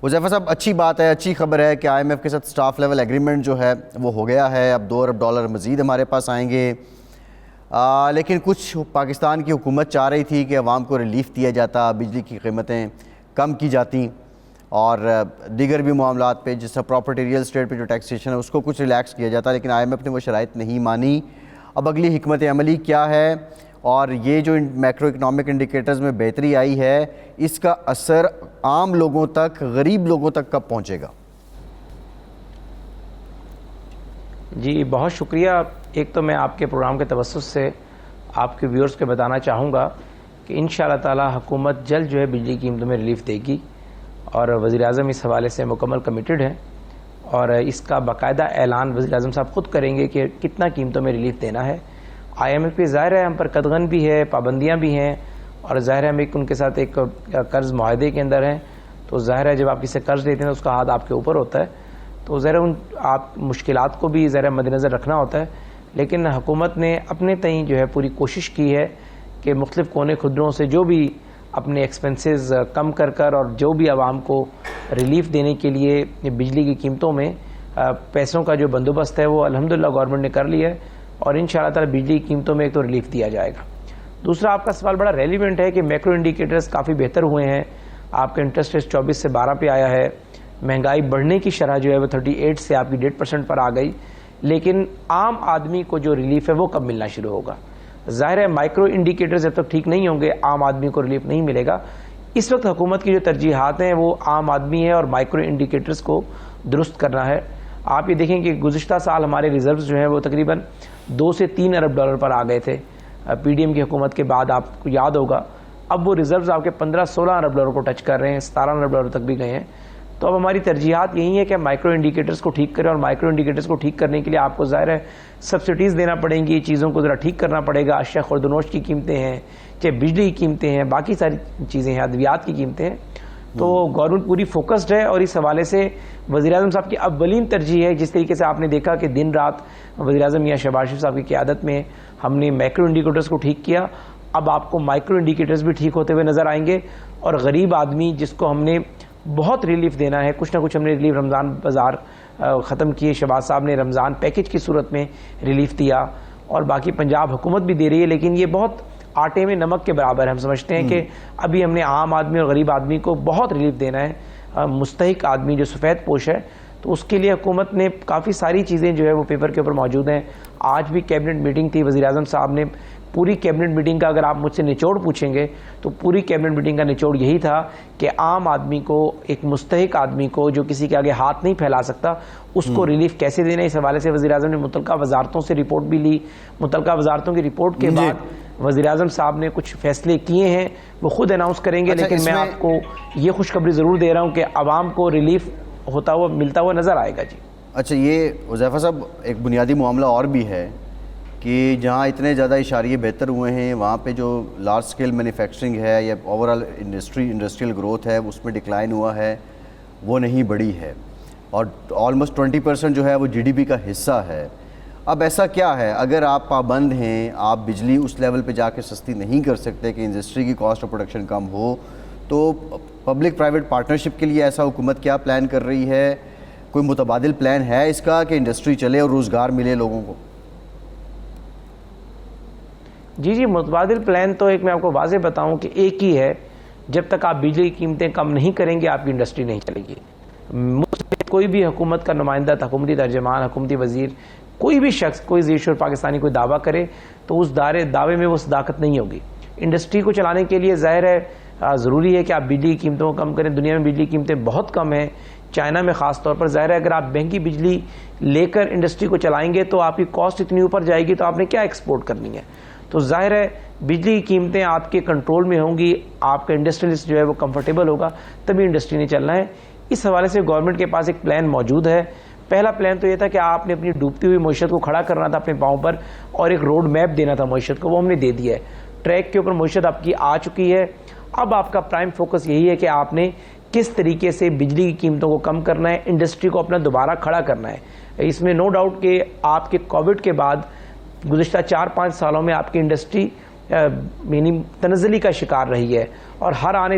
حذیفہ صاحب، اچھی بات ہے، اچھی خبر ہے کہ آئی ایم ایف کے ساتھ سٹاف لیول ایگریمنٹ جو ہے وہ ہو گیا ہے۔ اب $2 ارب مزید ہمارے پاس آئیں گے، لیکن کچھ پاکستان کی حکومت چاہ رہی تھی کہ عوام کو ریلیف دیا جاتا، بجلی کی قیمتیں کم کی جاتی اور دیگر بھی معاملات پہ جس طرح پراپرٹی ریئل اسٹیٹ پہ جو ٹیکسیشن ہے اس کو کچھ ریلیکس کیا جاتا، لیکن آئی ایم ایف نے وہ شرائط نہیں مانی۔ اب اگلی حکمت عملی کیا ہے اور یہ جو میکرو اکنامک انڈیکیٹرز میں بہتری آئی ہے اس کا اثر عام لوگوں تک، غریب لوگوں تک کب پہنچے گا؟ جی بہت شکریہ۔ ایک تو میں آپ کے پروگرام کے توسط سے آپ کے ویورز کو بتانا چاہوں گا کہ انشاءاللہ تعالی حکومت جلد جو ہے بجلی قیمتوں میں ریلیف دے گی اور وزیر اعظم اس حوالے سے مکمل کمیٹڈ ہیں اور اس کا باقاعدہ اعلان وزیر اعظم صاحب خود کریں گے کہ کتنا قیمتوں میں ریلیف دینا ہے۔ آئی ایم ایف پہ ظاہر ہے ہم پر قدغن بھی ہے، پابندیاں بھی ہیں اور ظاہر ہے ہم ان کے ساتھ ایک قرض معاہدے کے اندر ہیں، تو ظاہر ہے جب آپ کسی سے قرض لیتے ہیں تو اس کا ہاتھ آپ کے اوپر ہوتا ہے، تو ظاہر ان آپ مشکلات کو بھی ظاہر مد نظر رکھنا ہوتا ہے، لیکن حکومت نے اپنے تئیں جو ہے پوری کوشش کی ہے کہ مختلف کونے خدروں سے جو بھی اپنے ایکسپنسز کم کر اور جو بھی عوام کو ریلیف دینے کے لیے بجلی کی قیمتوں میں پیسوں کا جو بندوبست ہے وہ الحمدللہ گورنمنٹ نے کر لیا ہے اور انشاءاللہ تعالی بجلی کی قیمتوں میں ایک تو ریلیف دیا جائے گا۔ دوسرا آپ کا سوال بڑا ریلیونٹ ہے کہ میکرو انڈیکیٹرز کافی بہتر ہوئے ہیں، آپ کا انٹرسٹ ریٹ 24 سے 12 پہ آیا ہے، مہنگائی بڑھنے کی شرح جو ہے وہ 38 سے آپ کی 1.5% پر آ گئی، لیکن عام آدمی کو جو ریلیف ہے وہ کب ملنا شروع ہوگا؟ ظاہر ہے مائکرو انڈیکیٹرز جب تک ٹھیک نہیں ہوں گے عام آدمی کو ریلیف نہیں ملے گا۔ اس وقت حکومت کی جو ترجیحات ہیں وہ عام آدمی ہے اور مائکرو انڈیکیٹرز کو درست کرنا ہے۔ آپ یہ دیکھیں کہ گزشتہ سال ہمارے ریزروز جو ہیں وہ تقریباً $2 سے $3 ارب پر آ گئے تھے پی ڈی ایم کی حکومت کے بعد، آپ کو یاد ہوگا اب وہ ریزروز آپ کے 15-16 ارب ڈالر کو ٹچ کر رہے ہیں، 17 ارب ڈالر تک بھی گئے ہیں۔ تو اب ہماری ترجیحات یہی ہے کہ مائکرو انڈیکیٹرز کو ٹھیک کریں اور مائکرو انڈیکیٹرز کو ٹھیک کرنے کے لیے آپ کو ظاہر ہے سبسڈیز دینا پڑیں گی، چیزوں کو ذرا ٹھیک کرنا پڑے گا، اشیاء خورد و نوش کی قیمتیں ہیں، چاہے بجلی کی قیمتیں ہیں، باقی ساری چیزیں ہیں، ادویات کی قیمتیں ہیں، تو گورنمنٹ پوری فوکسڈ ہے اور اس حوالے سے وزیر اعظم صاحب کی اولین ترجیح ہے، جس طریقے سے آپ نے دیکھا کہ دن رات وزیر اعظم میاں شہباز شریف صاحب کی قیادت میں ہم نے میکرو انڈیکیٹرز کو ٹھیک کیا، اب آپ کو مائکرو انڈیکیٹرز بھی ٹھیک ہوتے ہوئے نظر آئیں گے اور غریب آدمی جس کو ہم نے بہت ریلیف دینا ہے، کچھ نہ کچھ ہم نے ریلیف رمضان بازار ختم کیے، شہباز صاحب نے رمضان پیکج کی صورت میں ریلیف دیا اور باقی پنجاب حکومت بھی دے رہی ہے، لیکن یہ بہت آٹے میں نمک کے برابر ہے۔ ہم سمجھتے ہیں کہ ابھی ہم نے عام آدمی اور غریب آدمی کو بہت ریلیف دینا ہے، مستحق آدمی جو سفید پوش ہے، تو اس کے لیے حکومت نے کافی ساری چیزیں جو ہے وہ پیپر کے اوپر موجود ہیں۔ آج بھی کیبنٹ میٹنگ تھی، وزیر اعظم صاحب نے پوری کیبنٹ میٹنگ کا اگر آپ مجھ سے نچوڑ پوچھیں گے تو پوری کیبنٹ میٹنگ کا نچوڑ یہی تھا کہ عام آدمی کو، ایک مستحق آدمی کو جو کسی کے آگے ہاتھ نہیں پھیلا سکتا، اس کو ریلیف کیسے دینا ہے۔ اس حوالے سے وزیر اعظم نے متعلقہ وزارتوں سے رپورٹ بھی لی، متعلقہ وزارتوں کی رپورٹ کے بعد وزیر اعظم صاحب نے کچھ فیصلے کیے ہیں، وہ خود اناؤنس کریں گے، لیکن میں آپ کو یہ خوشخبری ضرور دے رہا ہوں کہ عوام کو ریلیف ہوتا ہوا ملتا ہوا نظر آئے گا۔ جی اچھا، یہ حذیفہ صاحب ایک بنیادی معاملہ اور بھی ہے کہ جہاں اتنے زیادہ اشاریے بہتر ہوئے ہیں وہاں پہ جو لارج سکیل مینوفیکچرنگ ہے یا اوور آل انڈسٹریل گروتھ ہے اس میں ڈکلائن ہوا ہے، وہ نہیں بڑھی ہے اور آلموسٹ 20% جو ہے وہ جی ڈی پی کا حصہ ہے۔ اب ایسا کیا ہے، اگر آپ پابند ہیں، آپ بجلی اس لیول پہ جا کے سستی نہیں کر سکتے کہ انڈسٹری کی کاسٹ آف پروڈکشن کم ہو، تو پبلک پرائیویٹ پارٹنرشپ کے لیے ایسا حکومت کیا پلان کر رہی ہے؟ کوئی متبادل پلان ہے اس کا کہ انڈسٹری چلے اور روزگار ملے لوگوں کو؟ جی متبادل پلان تو ایک میں آپ کو واضح بتاؤں کہ ایک ہی ہے، جب تک آپ بجلی کی قیمتیں کم نہیں کریں گے آپ کی انڈسٹری نہیں چلے گی۔ کوئی بھی حکومت کا نمائندہ، حکومتی ترجمان، حکومتی وزیر، کوئی بھی شخص، کوئی ذی شعور پاکستانی کوئی دعویٰ کرے تو اس دعوے میں وہ صداقت نہیں ہوگی۔ انڈسٹری کو چلانے کے لیے ظاہر ہے ضروری ہے کہ آپ بجلی کی قیمتوں کو کم کریں۔ دنیا میں بجلی کی قیمتیں بہت کم ہیں، چائنا میں خاص طور پر ظاہر ہے اگر آپ مہنگی بجلی لے کر انڈسٹری کو چلائیں گے تو آپ کی کاسٹ اتنی اوپر جائے گی تو آپ نے کیا ایکسپورٹ کرنی ہے؟ تو ظاہر ہے بجلی کی قیمتیں آپ کے کنٹرول میں ہوں گی، آپ کا انڈسٹریلسٹ جو ہے وہ کمفرٹیبل ہوگا، تبھی انڈسٹری نے چلنا ہے۔ اس حوالے سے گورنمنٹ کے پاس ایک پلان موجود ہے۔ پہلا پلان تو یہ تھا کہ آپ نے اپنی ڈوبتی ہوئی معیشت کو کھڑا کرنا تھا اپنے پاؤں پر اور ایک روڈ میپ دینا تھا معیشت کو، وہ ہم نے دے دیا ہے۔ ٹریک کے اوپر معیشت آپ کی آ چکی ہے، اب آپ کا پرائم فوکس یہی ہے کہ آپ نے کس طریقے سے بجلی کی قیمتوں کو کم کرنا ہے، انڈسٹری کو اپنا دوبارہ کھڑا کرنا ہے۔ اس میں نو ڈاؤٹ کہ آپ کے کووڈ کے بعد گزشتہ 4-5 سالوں میں آپ کی انڈسٹری یعنی تنزلی کا شکار رہی ہے، اور ہر آنے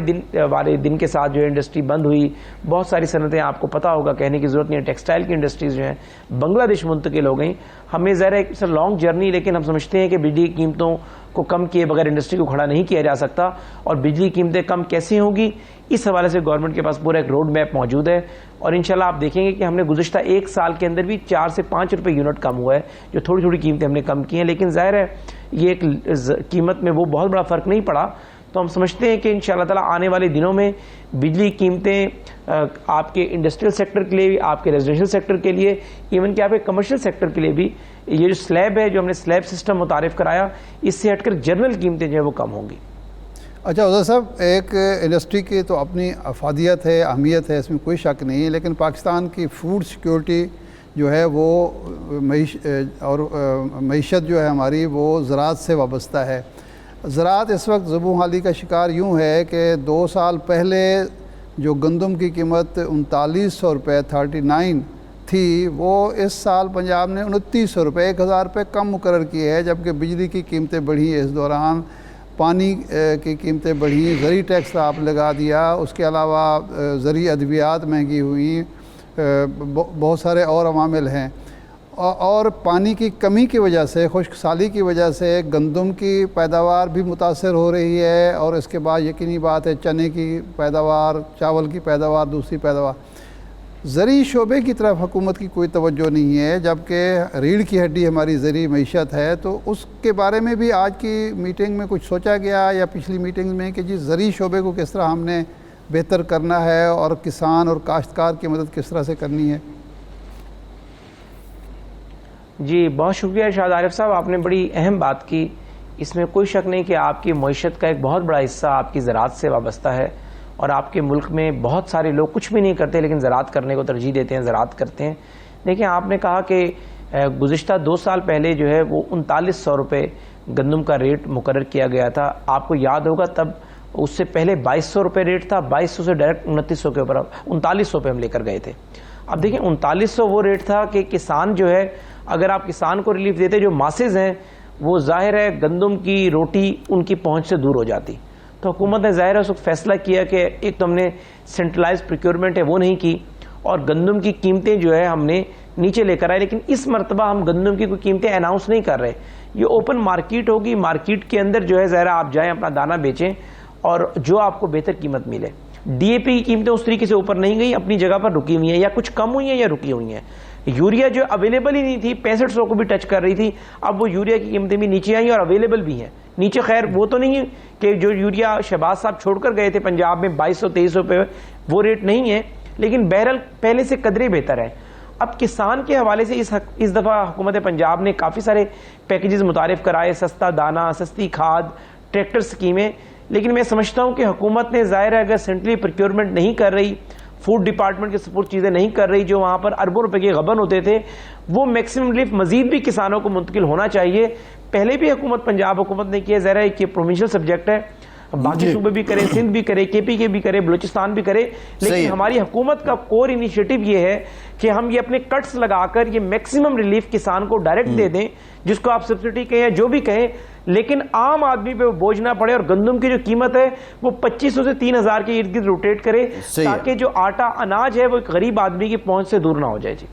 والے دن کے ساتھ جو ہے انڈسٹری بند ہوئی. بہت ساری صنعتیں آپ کو پتا ہوگا، کہنے کی ضرورت نہیں ہے، ٹیکسٹائل کی انڈسٹریز جو ہیں بنگلہ دیش منتقل ہو گئیں. ہمیں ظاہر ہے ایک لانگ جرنی، لیکن ہم سمجھتے ہیں کہ بجلی کی قیمتوں کو کم کیے بغیر انڈسٹری کو کھڑا نہیں کیا جا سکتا. اور بجلی قیمتیں کم کیسے ہوں گی، اس حوالے سے گورنمنٹ کے پاس پورا ایک روڈ میپ موجود ہے. اور انشاءاللہ آپ دیکھیں گے کہ ہم نے گزشتہ ایک سال کے اندر بھی 4 سے 5 روپے یونٹ کم ہوا ہے، جو تھوڑی تھوڑی قیمتیں ہم نے کم کی ہیں. لیکن ظاہر ہے یہ ایک قیمت میں وہ بہت بڑا فرق نہیں پڑا. تو ہم سمجھتے ہیں کہ انشاءاللہ تعالی آنے والے دنوں میں بجلی قیمتیں آپ کے انڈسٹریل سیکٹر کے لیے، آپ کے ریزیڈنشیل سیکٹر کے لیے، ایون کہ آپ کے کمرشل سیکٹر کے لیے بھی، یہ جو سلیب ہے، جو ہم نے سلیب سسٹم متعارف کرایا، اس سے ہٹ کر جنرل قیمتیں جو ہے وہ کم ہوں گی. اچھا عزیز صاحب، ایک انڈسٹری کی تو اپنی افادیت ہے، اہمیت ہے، اس میں کوئی شک نہیں ہے، لیکن پاکستان کی فوڈ سیکیورٹی جو ہے وہ معیشت جو ہے ہماری وہ زراعت سے وابستہ ہے. زراعت اس وقت زبوں حالی کا شکار یوں ہے کہ 2 سال پہلے جو گندم کی قیمت 3900 روپے 39 تھی، وہ اس سال پنجاب نے 2900 روپے 1000 روپے کم مقرر کی ہے. جبکہ بجلی کی قیمتیں بڑھی اس دوران، پانی کی قیمتیں بڑھی، زرعی ٹیکس آپ لگا دیا، اس کے علاوہ زرعی ادویات مہنگی ہوئیں، بہت سارے اور عوامل ہیں. اور پانی کی کمی کی وجہ سے، خشک سالی کی وجہ سے گندم کی پیداوار بھی متاثر ہو رہی ہے، اور اس کے بعد یقینی بات ہے چنے کی پیداوار، چاول کی پیداوار، دوسری پیداوار. زرعی شعبے کی طرف حکومت کی کوئی توجہ نہیں ہے، جبکہ ریڑھ کی ہڈی ہماری زرعی معیشت ہے. تو اس کے بارے میں بھی آج کی میٹنگ میں کچھ سوچا گیا یا پچھلی میٹنگ میں کہ جی زرعی شعبے کو کس طرح ہم نے بہتر کرنا ہے اور کسان اور کاشتکار کی مدد کس طرح سے کرنی ہے؟ جی بہت شکریہ ارشاد عارف صاحب، آپ نے بڑی اہم بات کی. اس میں کوئی شک نہیں کہ آپ کی معیشت کا ایک بہت بڑا حصہ آپ کی زراعت سے وابستہ ہے، اور آپ کے ملک میں بہت سارے لوگ کچھ بھی نہیں کرتے لیکن زراعت کرنے کو ترجیح دیتے ہیں، زراعت کرتے ہیں. دیکھیں، آپ نے کہا کہ گزشتہ 2 سال پہلے جو ہے وہ 3900 روپے گندم کا ریٹ مقرر کیا گیا تھا. آپ کو یاد ہوگا تب اس سے پہلے 2200 روپے ریٹ تھا، 2200 سے ڈائریکٹ 2900 کے اوپر 3900 پہ ہم لے کر گئے تھے. اب دیکھیں 3900 وہ ریٹ تھا کہ کسان جو ہے، اگر آپ کسان کو ریلیف دیتے، جو ماسز ہیں وہ ظاہر ہے گندم کی روٹی ان کی پہنچ سے دور ہو جاتی. تو حکومت نے ظاہر ہے اس وقت فیصلہ کیا کہ ایک تو ہم نے سینٹرلائز پروکیورمنٹ ہے وہ نہیں کی، اور گندم کی قیمتیں جو ہے ہم نے نیچے لے کر آئے. لیکن اس مرتبہ ہم گندم کی کوئی قیمتیں اناؤنس نہیں کر رہے. یہ اوپن مارکیٹ ہوگی، مارکیٹ کے اندر جو ہے ظاہر آپ جائیں اپنا دانہ بیچیں اور جو آپ کو بہتر قیمت ملے. ڈی اے پی کی قیمتیں اس طریقے سے اوپر نہیں گئی، اپنی جگہ پر رکی ہوئی ہیں، یا کچھ کم ہوئی ہیں یا رکی ہوئی ہیں. یوریا جو اویلیبل ہی نہیں تھی، 6500 کو بھی ٹچ کر رہی تھی، اب وہ یوریا کی قیمتیں بھی نیچے آئیں اور اویلیبل بھی ہیں نیچے. خیر وہ تو نہیں ہے کہ جو یوریا شہباز صاحب چھوڑ کر گئے تھے پنجاب میں 2200-2300 پہ، وہ ریٹ نہیں ہے، لیکن بہرحال پہلے سے قدرے بہتر ہے. اب کسان کے حوالے سے اس دفعہ حکومت پنجاب نے کافی سارے پیکیجز متعارف کرائے، سستا دانہ، سستی کھاد، ٹریکٹر سکیمیں. لیکن میں سمجھتا ہوں کہ حکومت نے ظاہر ہے اگر سینٹرلی پروکیورمنٹ نہیں کر رہی، فوڈ ڈپارٹمنٹ کے سپورٹ چیزیں نہیں کر رہی، جو وہاں پر اربوں روپے کے غبن ہوتے تھے، وہ میکسیمم ریلیف مزید بھی کسانوں کو منتقل ہونا چاہیے. پہلے بھی حکومت پنجاب حکومت نے کیا، ظاہر ہے کہ پروونشل سبجیکٹ ہے، باقی صوبے بھی کرے، سندھ بھی کرے، کے پی کے بھی کرے، بلوچستان بھی کرے. لیکن ہماری حکومت کا کور انیشیٹو یہ ہے کہ ہم یہ اپنے کٹس لگا کر یہ میکسیمم ریلیف کسان کو ڈائریکٹ دے دیں، جس کو آپ سبسڈی کہیں یا جو بھی کہیں، لیکن عام آدمی پہ وہ بوجھ نہ پڑے. اور گندم کی جو قیمت ہے وہ 2500 سے 3000 کے ارد گرد روٹیٹ کرے، تاکہ جو آٹا اناج ہے وہ ایک غریب آدمی کی پہنچ سے دور نہ ہو جائے. جی